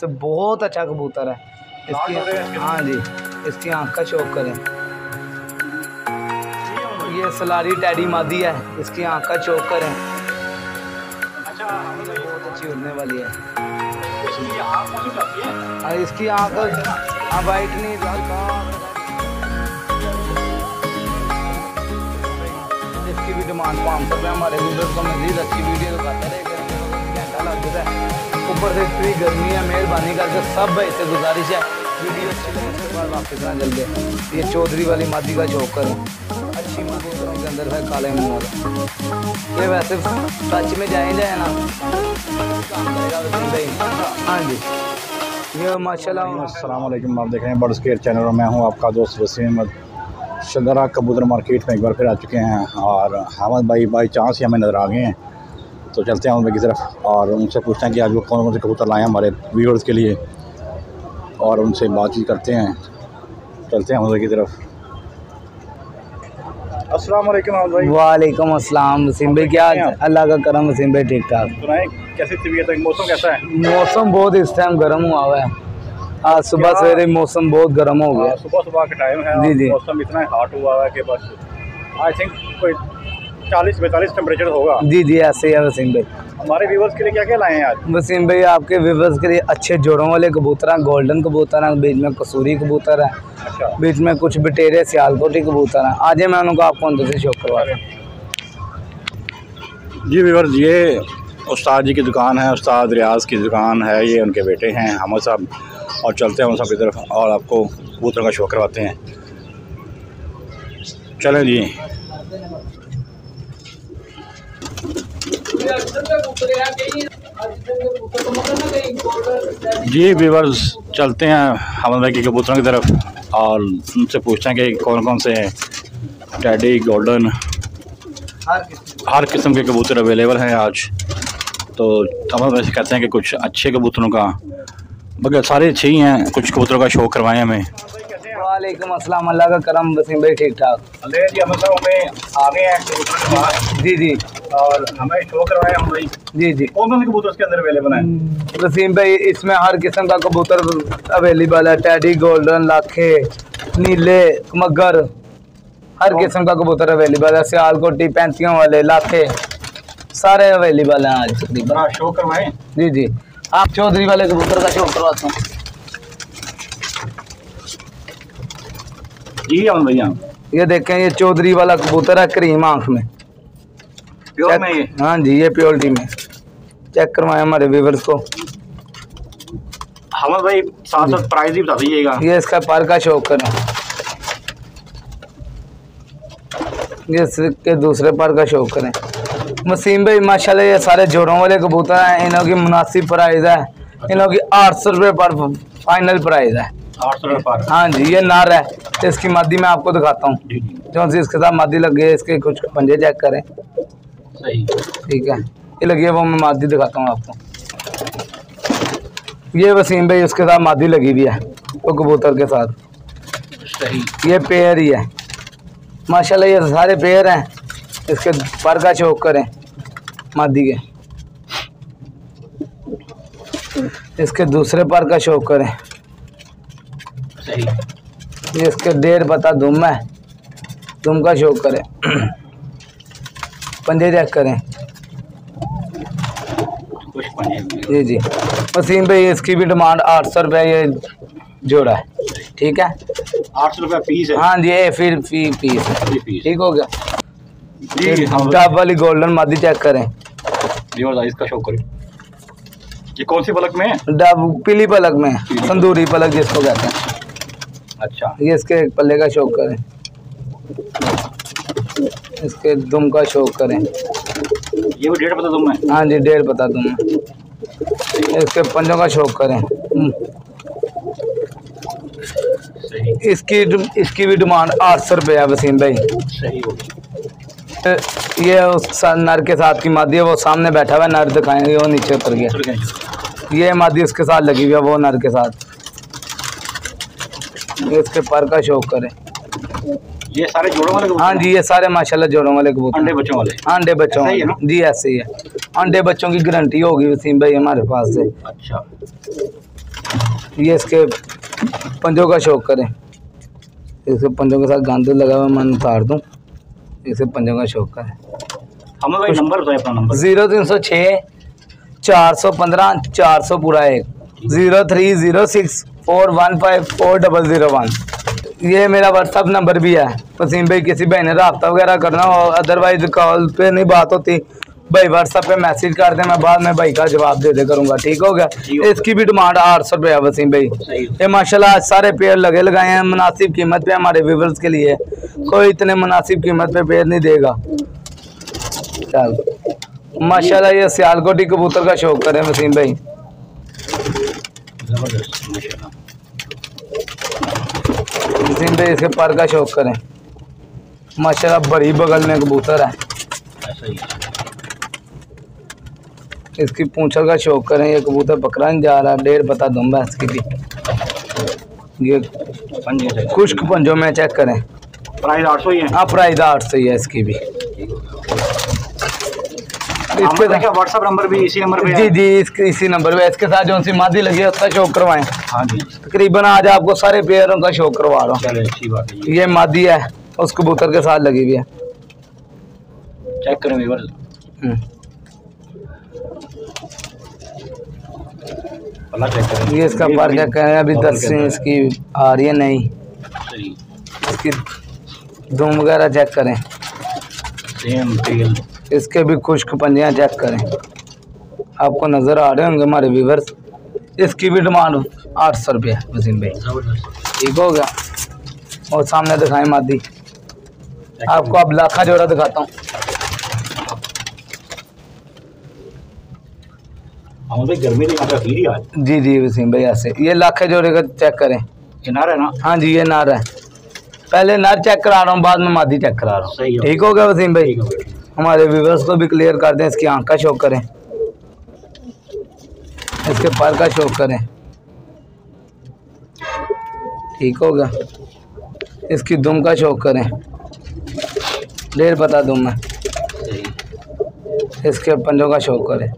तो बहुत अच्छा कबूतर है इसकी। हाँ जी, इसकी आँख का शौक करें। ये सलारी टैडी मादी है, इसकी आँख का शौक करें। बहुत अच्छी उड़ने वाली है। इसकी आँख वाइट नहीं, इसकी भी डिमांड 500 रुपये। हमारे व्यूअर्स को मजीद अच्छी वीडियो दिखाते रहे, घंटा लग जाता है। ऊपर से इतनी गर्मी है, मेहरबानी करके सब भाई से गुजारिश है वीडियो अच्छी लगने के बाद वापस ना जल दे। ये चौधरी वाली मादी का शौक करें, अच्छी कबूतरों के अंदर है काले मुँह वाला। ये वैसे सच में जाए ना काम करेगा भाई। हाँ जी, ये माशाल्लाह। अस्सलाम वालेकुम, आप देख रहे हैं बर्ड्स केयर चैनल और मैं हूँ आपका दोस्त वसीम अहमद। शगरा कबूतर मार्केट में एक बार फिर आ चुके हैं और अहमद भाई बाई चांस ही हमें नज़र आ गए हैं, तो चलते हैं अहमद भाई की तरफ और उनसे पूछते हैं कि आज वो कौन कौन से कबूतर लाए हैं हमारे व्यूअर्स के लिए और उनसे बातचीत करते हैं। चलते हैं अहमद भाई की तरफ। अस्सलाम वालेकुम अहमद भाई। वालेकुम अस्सलाम वसीम भाई, क्या अल्लाह का करम वसीम भाई, ठीक ठाक। सुनाए कैसी तबीयत है, मौसम कैसा है? मौसम बहुत इस टाइम गर्म हुआ है। आज सुबह सवेरे मौसम बहुत गर्म हो गया। सुबह सुबह का टाइम है, जी जी, मौसम इतना हॉट हुआ है कि बस आई थिंक कोई 40-42 टेम्परेचर होगा। जी जी, ऐसे ही है वसीम भाई। हमारे व्यूवर्स के लिए क्या क्या लाए हैं आज? वसीम भाई आपके व्यूवर्स के लिए अच्छे जोड़ों वाले कबूतर हैं, गोल्डन कबूतर हैं, बीच में कसूरी कबूतर है। अच्छा। बीच में कुछ बटेरे सियालकोटी कबूतर हैं। आज मैं उनको आपको अंदर से शौक करवा रहा हूँ। जी व्यूवर्स, ये उस्ताद जी की दुकान है, उस्ताद रियाज की दुकान है, ये उनके बेटे हैं अहमद साहब। और चलते हैं उन सब की तरफ और आपको कबूतर का शौक करवाते हैं। चलें जी व्यूवर्स, चलते हैं अहमद भाई के कबूतरों की तरफ और उनसे पूछते हैं कि कौन कौन से टैडी गोल्डन हर किस्म के कबूतर अवेलेबल हैं आज। तो अहमद भाई से कहते हैं कि कुछ अच्छे कबूतरों का, मगर सारे अच्छे ही हैं, कुछ कबूतरों का शौक करवाएं हमें। वालेकुम अस्सलाम, अल्लाह का करम वसीम भाई, ठीक ठाक। जी जी, और हमें शो करवाया हम भाई। जी जी, कौन से कबूतर इसके अंदर अवेलेबल हैं? वसीम भाई इसमें हर किस्म का कबूतर अवेलेबल है, टैडी गोल्डन, लाखे, नीले, मगर, हर किस्म का कबूतर अवेलेबल है। सियालकोटी, पैंतियों वाले, लाखे, सारे अवेलेबल हैं आज तकरीबन। शो करवाएं। जी जी, आप चौधरी वाले कबूतर का शो करवाता हूँ। जी अमन भैया, ये देखें, ये चौधरी वाला कबूतर है, क्रीम आँख में, प्योर में ये। हाँ जी, ये प्योरिटी में। चेक करवाएं हमारे व्यूवर्स को। अहमद भाई साथ साथ प्राइस भी बता दीजिएगा। ये इसका पर का शौक करें, ये इसके दूसरे पर का शौक करें। वसीम भाई माशाल्लाह ये सारे जोड़ों वाले कबूतर हैं, इनों की मुनासिब प्राइस है, इनों की 800 रुपये पर फाइनल प्राइस है। 800 रुपये पर? हाँ जी, ये नार है, तो इसकी मादी मैं आपको दिखाता हूँ। जो सी इसके साथ मादी लगी है, इसके कुछ पंजे चेक करें। सही, ठीक है, ये लगी है, वो मैं मादी दिखाता हूँ आपको। ये वसीम भाई उसके साथ मादी लगी हुई है, वो कबूतर के साथ। सही, ये पेयर ही है माशाल्लाह, ये सारे पेयर हैं। इसके पर का शौक करें मादी के, इसके दूसरे पर का शौक करें। सही, ये इसके 1.5 पता दुम है, दुम का शौक करें। पंजे चेक करें। जी जी, वसीम भाई इसकी भी डिमांड 800 रुपये ये जोड़ा है, ठीक है। 800 रुपये पीस है? हाँ जी, ये फिर पीस है, ठीक हो गया जी। डब वाली गोल्डन मादी चेक करें। इसका शौक करें। ये कौन सी पलक में है? डब पीली पलक में, तंदूरी पलक जिसको कहते हैं। अच्छा, ये इसके पल्ले का शौक करें, इसके दुम का शौक करें। ये वो 1.5 पता दुम है? हाँ जी, 1.5 पता दुम है। इसके पंजों का शौक करें। इसकी भी डिमांड 800 रुपये है वसीम भाई। सही हो। ये उस नर के साथ की मादी है, वो सामने बैठा हुआ है, नर दिखाएंगे, वो नीचे उतर गया। ये मादी उसके साथ लगी हुई है, वो नर के साथ। इसके पर का शौक करें। ये सारे जोड़ों वाले? हाँ जी, ये सारे माशाल्लाह जोड़ों वाले कबूतर, अंडे बच्चों वाले। अंडे बच्चों वाले जी, ऐसे ही है। अंडे बच्चों की गारंटी होगी वसीम भाई हमारे पास से। अच्छा, ये इसके पंजों का शौक करें, इसके पंजों के साथ गांधे लगा हुआ मैं उतार दूँ। इसके पंजों का शौक करें। हमें भाई नंबर बताएं अपना नंबर। 0306 415 400 पूरा 1 0306 415 4001। ये मेरा व्हाट्सअप नंबर भी है। वसीम भाई किसी भाई ने रब्ता वगैरह करना हो, अदरवाइज कॉल पे नहीं बात होती भाई, व्हाट्सअप पे मैसेज कर दे, मैं बाद में भाई का जवाब दे दे करूँगा। ठीक हो गया। इसकी भी डिमांड 800 रुपये है वसीम भाई। ये माशाल्लाह आज सारे पेड़ लगे लगाए हैं, मुनासिब कीमत पे हमारे व्यूवर्स के लिए। कोई इतने मुनासिब कीमत पे पेड़ नहीं देगा। चल माशाल्लाह ये सियालकोटी कबूतर का शौक करें वसीम भाई। वसीम भाई इसके पर का शौक करें। माशाल्लाह बड़ी बगल में कबूतर है। इसकी पूंछल का शौक करें। ये कबूतर पकड़ा नहीं जा रहा, 1.5 पता दुम्बा है इसकी भी। ये खुश्क पंजों में चेक करें। प्राइस 800 ही है। हाँ प्राइस 800 ही है इसकी भी। इसके व्हाट्सएप नंबर भी इसी नंबर पे जी जी इसी नंबर पे। इसके साथ जो सी मादी लगी है उसका शौक करवाएं। हाँ जी तकरीबन आज आपको सारे पेयरों का शौक करवा रहा हूँ। चलो अच्छी बात है। ये मादी है, उस कबूतर के साथ लगी हुई है। चेक करें व्यूअर्स। चेक करें। ये इसका पर क्या करें, अभी 10 इसकी आ रही है नहीं। इसकी धूम वगैरह चेक करें। सेम तेल। इसके भी खुश्क पंजियाँ चेक करें, आपको नज़र आ रहे होंगे हमारे व्यूवर्स। इसकी भी डिमांड 800 रुपये है वसीम भाई। ठीक हो गया। और सामने दिखाएं मादी, आपको अब लाखा जोड़ा दिखाता हूँ। गर्मी जी जी वसीम भाई ऐसे ये लाखे जोड़े का चेक करें। ये नार है ना? हाँ जी ये नार है। पहले नार चेक करा रहा हूँ, बाद में मादी चेक करा रहा हूँ। ठीक हो गया वसीम भाई। हमारे व्यूवर्स को भी क्लियर कर दें। इसकी आँख का शौक करें, इसके पर का शौक करें। ठीक हो गया। इसकी दुम का शौक करें, 1.5 पता दुम है। इसके पंजों का शौक करें।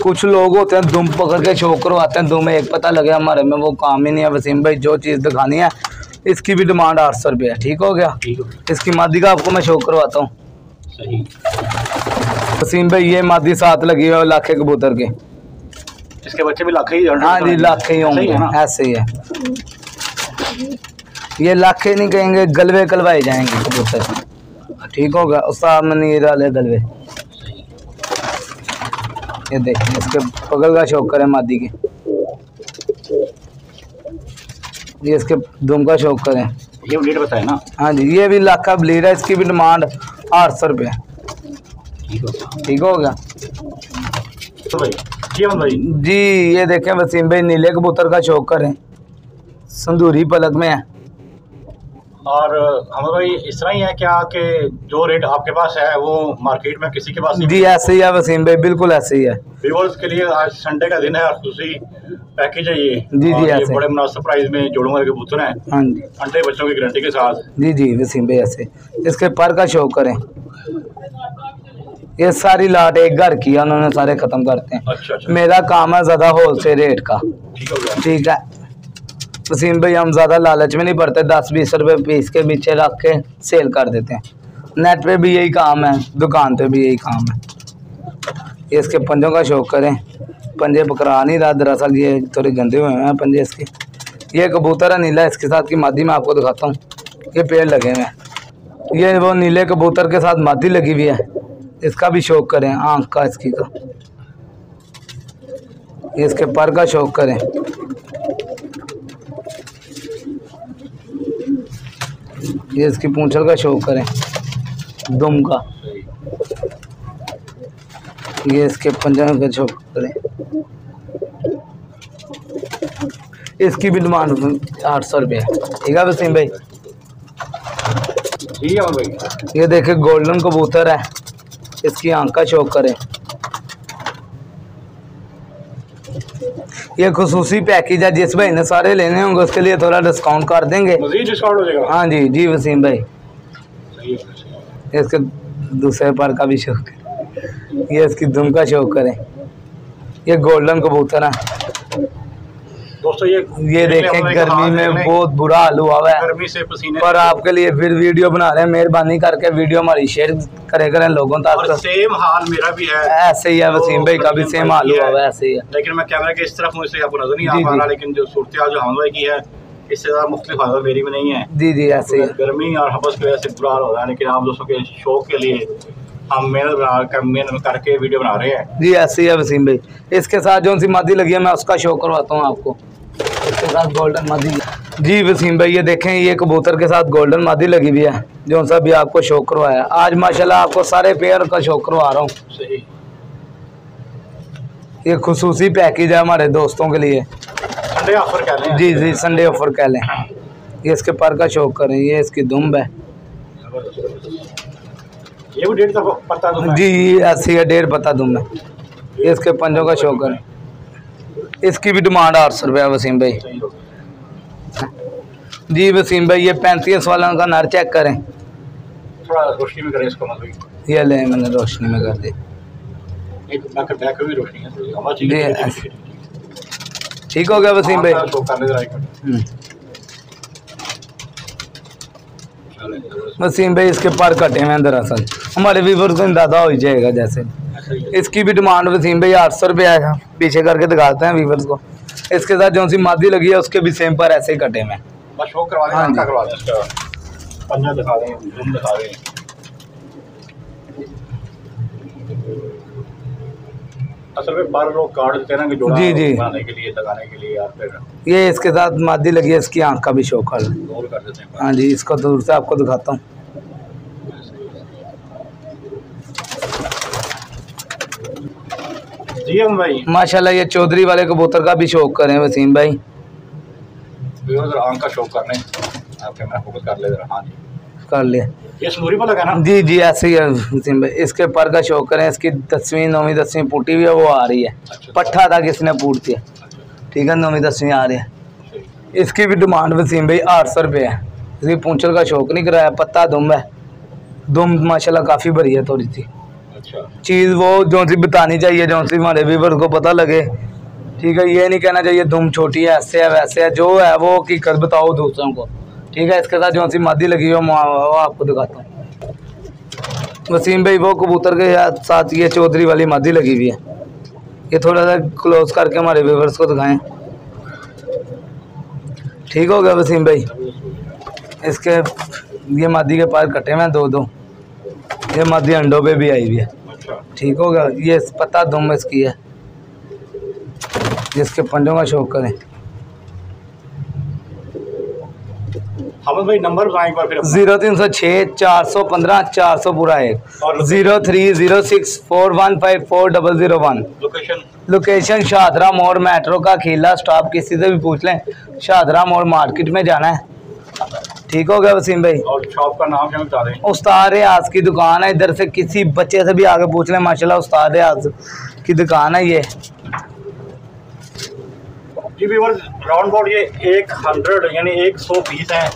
कुछ लोग होते हैं दुम पकड़ के शौक करवाते हैं, दुम 1 पता लगे, हमारे में वो काम ही नहीं है वसीम भाई। जो चीज़ दिखानी है इसकी भी डिमांड 800 रुपये है। ठीक हो गया। इसकी मादी का आपको मैं शौक करवाता हूँ। वसीम भाई ये मादी साथ लगी हुई है लाखे कबूतर के। इसके बच्चे भी लाखे ही? हाँ जी लाखे ही होंगे, ऐसे ही है। ये लाखे नहीं कहेंगे, गलवे कलवाए जाएंगे कबूतर। ठीक होगा। उस्ताद मनीर वाले गलवे। ये देखें इसके पगल का शौक करें मादी के। ये इसके दुम का शौक करें। ये ब्लीड बताए ना? हाँ जी ये भी लाखा ब्लीड है। इसकी भी डिमांड 800 रुपये। ठीक हो गया जी। ये देखें वसीम भाई नीले कबूतर का शौक करें, संदूरी पलक में है। और हमें भाई इस तरह ही है क्या कि जो रेट आपके पास है वो मार्केट में किसी के पास नहीं? जी ऐसे ही है वसीम भाई, बिल्कुल ऐसे ही है। व्यूअर्स के लिए आज संडे का दिन है और खुशी पैकेज है ये। जी जी ये बड़े मुनासिब प्राइस में जोड़ों वाले कबूतर हैं। हाँ जी अंडे बच्चों की गारंटी के साथ। जी जी वसीम भाई ऐसे। इसके पर का शौक करें। ये सारी लाट एक घर की है, उन्होंने सारे खत्म करते हैं। अच्छा। मेरा काम है ज्यादा होलसेल रेट का। ठीक है वसीम भाई, हम ज़्यादा लालच में नहीं पड़ते। 10-20 रुपये पीस के पीछे रख के सेल कर देते हैं। नेट पे भी यही काम है, दुकान पे भी यही काम है। ये इसके पंजों का शौक करें। पंजे पकड़ा नहीं रहा, दरअसल ये थोड़े गंदे हुए हैं पंजे इसके। ये कबूतर है नीला, इसके साथ की मादी मैं आपको दिखाता हूँ। ये पेड़ लगे हुए हैं। ये वो नीले कबूतर के साथ मादी लगी हुई है, इसका भी शौक करें। आँख का इसकी का। ये इसके पर का शौक करें। ये इसकी पूंछल का शौक करें, दुम का। ये इसके पंजाब का शौक करें। इसकी भी डिमांड 800 रुपये है। ठीक है वसीम भाई। ठीक है भाई। ये देखे गोल्डन कबूतर है, इसकी आंख का शौक करें। ये खुसूसी पैकेज है, जिस भाई ने सारे लेने होंगे उसके लिए थोड़ा डिस्काउंट कर देंगे। मज़ीद डिस्काउंट हो जाएगा? हाँ जी जी वसीम भाई। इसके दूसरे पर का भी शौक है। ये इसकी दुम का शौक करें। ये गोल्डन कबूतर है। दोस्तों ये देखें गर्मी में बहुत बुरा हाल हुआ है, गर्मी से पसीने पर आपके लिए फिर वीडियो बना रहे हैं। मेहरबानी करके वीडियो हमारी शेयर करें लोगों तक। सेम हाल मेरा भी है, ऐसे ही है, वसीम भाई का भी सेम हाल हुआ है ऐसे ही है। लेकिन मैं कैमरे के इस तरफ हूँ इसलिए आपको नजर नहीं आ पा रहा, लेकिन जो सूरत हाल जो हमला की है इससे ज़्यादा मुख्तलिफ हालत मेरी भी नहीं है। जी जी ऐसे ही गर्मी और हबस की वजह से बुरा हाल हो रहा है, लेकिन आप दोस्तों के शौक के लिए हम मेहनत करके वीडियो बना रहे हैं। जी ऐसे ही है वसीम भाई। इसके साथ जो सी मादी लगी है मैं उसका शो करवाता हूँ आपको। इसके साथ गोल्डन मादी। जी वसीम भाई ये देखें, ये कबूतर के साथ गोल्डन मादी लगी हुई है जो सा भी आपको शो करवाया। आज माशाल्लाह आपको सारे पेयर का शो करवा रहा हूँ। सही, ये खुसूसी पैकेज है हमारे दोस्तों के लिए, संडे ऑफर कह लें। जी जी संडे ऑफर कह लें। ये इसके पर का शो करें, ये इसकी दुम्ब है। ये भी 1.5 पत्ता दुम है। जी ऐसी है, 1.5 पत्ता दुम है। ये इसके पंजों का शो करें। इसकी भी डिमांड 800 रुपया वसीम भाई। जी वसीम भाई ये 35 वाला का नर चेक करें, थोड़ा रोशनी में करें इसको मतलब। ये ले मैंने रोशनी में कर दी। एक बैक भी रोशनी है, हवा जी चाहिए। ठीक हो गया वसीम भाई। वसीम भाई इसके पर कटे हैं दरअसल, हमारे व्यूअर्स को अंदाजा हो ही जाएगा। जैसे इसकी भी डिमांड वसीम भाई 800 रुपया है। पीछे करके दिखाते हैं व्यूअर्स को। इसके साथ जो सी मादी लगी है उसके भी सेम पर ऐसे ही कटे हैं। बस शो करवा दें, हाँ करवा दें, इसका पंजा दिखा दें, जूम दिखा दें। असल में बार लोग कार्ड देते हैं ना कि जोड़ा जी जी बनाने के लिए, लगाने के लिए, या फिर ये इसके साथ मादी लगी है, इसकी आंख का भी शो कर रोल कर देते हैं। हाँ जी इसको दूर से आपको दिखाता हूँ। जी हम भाई माशाल्लाह ये चौधरी वाले कबूतर का भी शौक करें वसीम भाई। आंख का शौक कर लें, आप कैमरा फोकस कर ले जरा। हाँ जी कर लिया। ये संदूरी पर लगा ना। जी जी ऐसे ही है वसीम भाई। इसके पर का शौक करें, इसकी 10वीं 9वीं 10वीं पूटी हुई है, वो आ रही है। पट्ठा था किसने पूटती है, ठीक है 9वीं 10वीं आ रही है। इसकी भी डिमांड वसीम भाई 800 रुपये है। इसकी पूंछल का शौक नहीं कराया, पत्ता दुम है। दुम माशाल्लाह काफ़ी बड़ी है थोड़ी सी। चीज़ वो जो सी बतानी चाहिए, जो सी हमारे व्यूअर्स को पता लगे, ठीक है। ये नहीं कहना चाहिए दुम छोटी है, ऐसे है वैसे है, जो है वो हकीकत बताओ दूसरों को, ठीक है। इसके साथ जो सी मादी लगी है वो आपको दिखाता हूँ वसीम भाई। वो कबूतर के साथ ये चौधरी वाली मादी लगी हुई है। ये थोड़ा सा क्लोज करके हमारे व्यूअर्स को दिखाएं। ठीक हो गया वसीम भाई। इसके ये मादी के पार कटे हुए हैं 2-2। ये मादी अंडों पे भी आई हुई है। ठीक हो गया। ये पता दुम इसकी है, जिसके पंजों का शौक करें। हमद भाई नंबर बताएं एक बार फिर। 0306 415 400 पूरा 1 0306 4154001। लोकेशन शाहदरा मोड़ मेट्रो का खीला स्टॉप। किसी से भी पूछ लें, शाहदरा मोड़ मार्केट में जाना है। ठीक हो गया वसीम भाई। और शॉप का नाम क्या बता दें? उस्ताद रियाज की दुकान है। इधर से किसी बच्चे से भी आगे पूछ लें, माशाल्लाह उस्ताद रियाज की दुकान है ये। जी व्यूअर्स राउंड अबाउट ये 100 यानी 100 पीस हैं,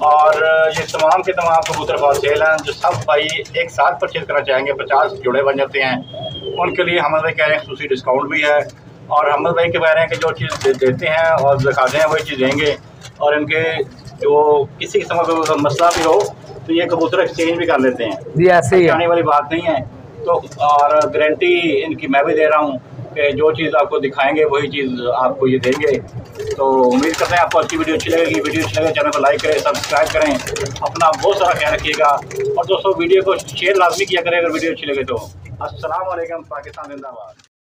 और ये तमाम के तमाम कबूतर फॉर सेल हैं। जो सब भाई एक साथ परचेज करना चाहेंगे, 50 जोड़े बन जाते हैं, उनके लिए हमद भाई कह रहे हैं खसूसी डिस्काउंट भी है। और हमद भाई के कह रहे हैं कि जो चीज़ देते हैं और दिखाते हैं वही चीज़ देंगे। और इनके जो किसी किस्म का मसला भी हो तो ये कबूतर एक्सचेंज भी कर लेते हैं। जी ऐसे ही आने वाली बात नहीं है। तो और गारंटी इनकी मैं भी दे रहा हूँ कि जो चीज़ आपको दिखाएंगे वही चीज़ आपको ये देंगे। तो उम्मीद करते हैं आपको अच्छी वीडियो अच्छी लगेगी। वीडियो अच्छी लगे चैनल को लाइक करें, सब्सक्राइब करें, अपना बहुत सारा ख्याल रखिएगा। और दोस्तों वीडियो को शेयर लाजमी किया करें अगर वीडियो अच्छी लगे तो। अस्सलाम वालेकुम, पाकिस्तान जिंदाबाद।